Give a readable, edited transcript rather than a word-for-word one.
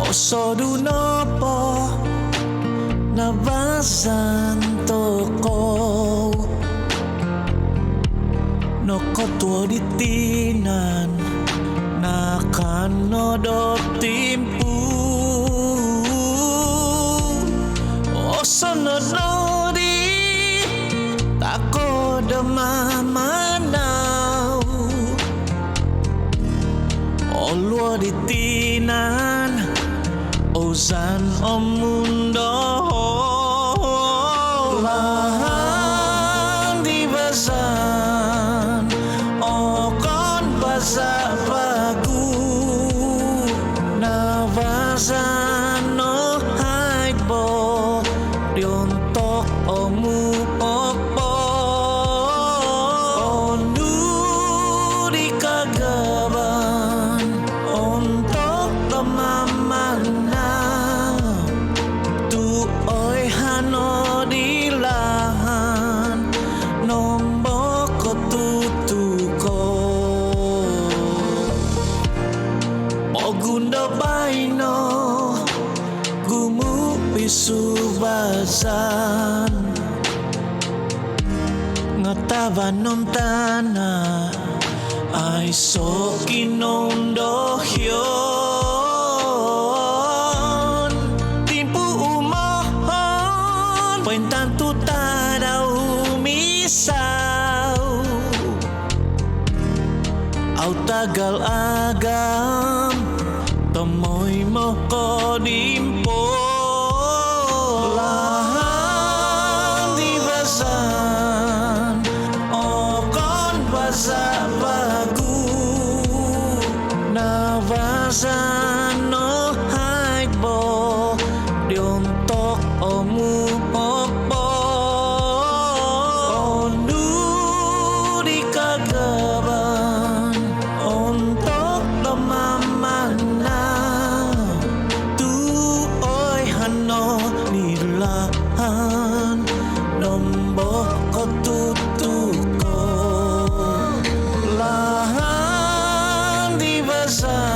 Osodu nopo nabasan toko Noko tuo ditinan nakano do timpu Osono nodi tako demamanau Oluo ditinan Ozan omundo Lahan di bazan Okon bazar bagu Na bazan no haidbo Diontok omu opo Onu di kagaban Ontok temamana Tu oi hano di lahan Nomboko tutuko Ogunda baino Gumu pisu bazan Ngataban non tanah Ai so kinondo hyon Timpu umohon Puentan tu tadau misau Au tagal agam Tomoy mo ko dimpo Lahan di bazan Okon bazar bagu Na bazan no haidbo Diontok omu opo Onu di kagaban Ontok temamana Tu oi hano di lahan Nomboko tutuko Lahan di bazar